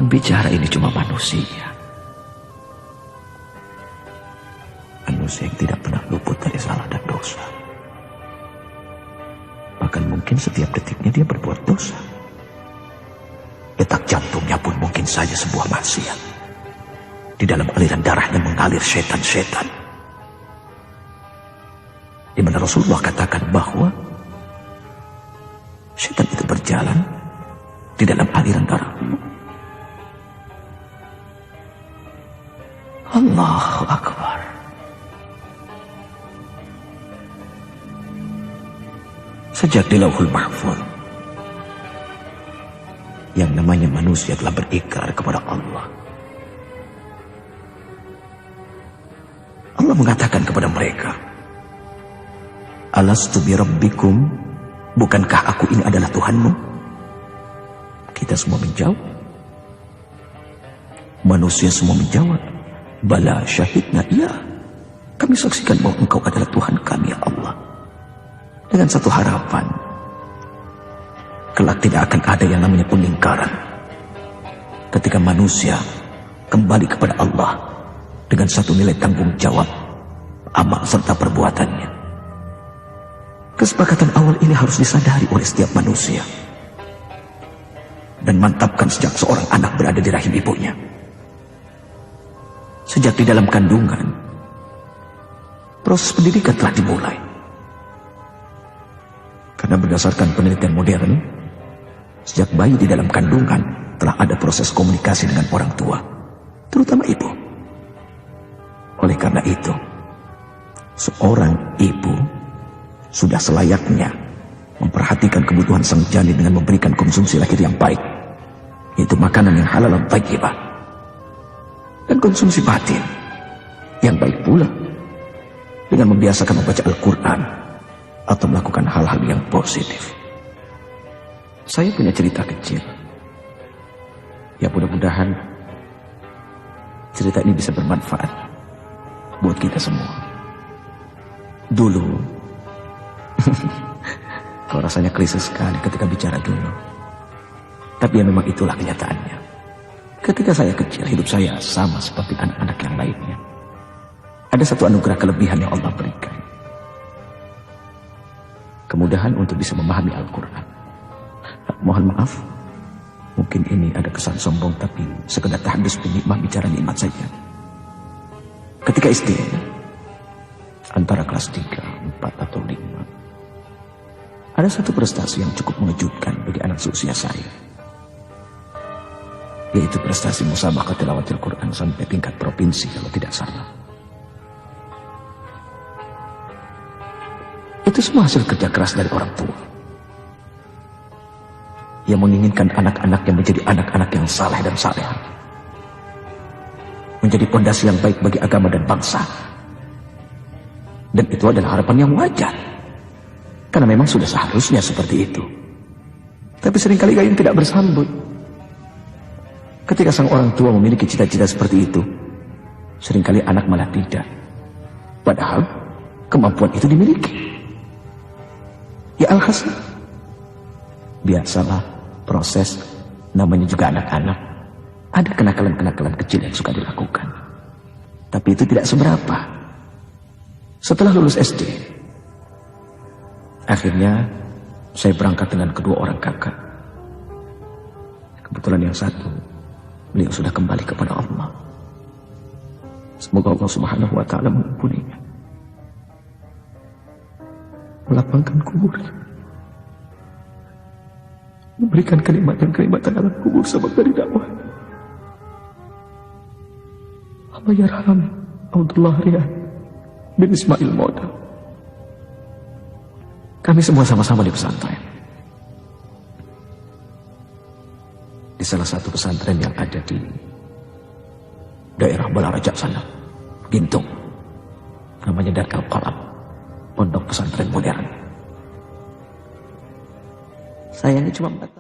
Pembicara ini cuma manusia. Manusia yang tidak pernah luput dari salah dan dosa. Bahkan mungkin setiap detiknya dia berbuat dosa. Detak jantungnya pun mungkin saja sebuah maksiat. Di dalam aliran darahnya mengalir setan-setan. Di mana Rasulullah katakan bahwa setan itu berjalan di dalam aliran darahmu. Allahu Akbar. Sejak di Lauhul Mahfuz, yang namanya manusia telah berikrar kepada Allah. Allah mengatakan kepada mereka, Alastu bi rabbikum, bukankah aku ini adalah Tuhanmu? Kita semua menjawab. Manusia semua menjawab, Bala syahidna, iya, kami saksikan bahwa engkau adalah Tuhan kami, ya Allah. Dengan satu harapan, kelak tidak akan ada yang namanya pengingkaran. Ketika manusia kembali kepada Allah dengan satu nilai tanggung jawab, amal serta perbuatannya. Kesepakatan awal ini harus disadari oleh setiap manusia dan mantapkan sejak seorang anak berada di rahim ibunya. Sejak di dalam kandungan, proses pendidikan telah dimulai. Karena berdasarkan penelitian modern, sejak bayi di dalam kandungan telah ada proses komunikasi dengan orang tua, terutama ibu. Oleh karena itu, seorang ibu sudah selayaknya memperhatikan kebutuhan sang janin dengan memberikan konsumsi lahir yang baik, yaitu makanan yang halal dan thayyibah, dan konsumsi batin yang baik pula dengan membiasakan membaca Al-Quran atau melakukan hal-hal yang positif. Saya punya cerita kecil. Ya, mudah-mudahan cerita ini bisa bermanfaat buat kita semua. Dulu, kok rasanya klise sekali ketika bicara dulu. Tapi ya memang itulah kenyataannya. Ketika saya kecil, hidup saya sama seperti anak-anak yang lainnya. Ada satu anugerah kelebihan yang Allah berikan. Kemudahan untuk bisa memahami Al-Quran. Mohon maaf, mungkin ini ada kesan sombong, tapi sekedar tahadus penikmat bicara nikmat saja. Ketika SD, antara kelas 3, 4 atau 5, ada satu prestasi yang cukup mengejutkan bagi anak seusia saya, yaitu prestasi musabaqah tilawatil Quran sampai tingkat provinsi kalau tidak salah. Itu semua hasil kerja keras dari orang tua yang menginginkan anak-anaknya menjadi anak-anak yang saleh dan salehah, menjadi pondasi yang baik bagi agama dan bangsa. Dan itu adalah harapan yang wajar, karena memang sudah seharusnya seperti itu. Tapi seringkali gayung tidak bersambut. Ketika sang orang tua memiliki cita-cita seperti itu, seringkali anak malah tidak. Padahal kemampuan itu dimiliki. Ya alhasil, biasalah proses, namanya juga anak-anak. Ada kenakalan-kenakalan kecil yang suka dilakukan. Tapi itu tidak seberapa. Setelah lulus SD, akhirnya saya berangkat dengan kedua orang kakak. Kebetulan yang satu, beliau sudah kembali kepada Allah. Semoga Allah Subhanahu wa Ta'ala mengampuninya, melapangkan kuburnya, memberikan kenikmatan alam kubur sebab dari dakwah. Allah yarham Abdullah Rian bin Ismail Moda. Kami semua sama-sama di pesantren, di salah satu pesantren yang ada di daerah Balaraja sana, Gintung, namanya Darul Qalam, pondok pesantren modern. Sayangnya cuma 4 tahun.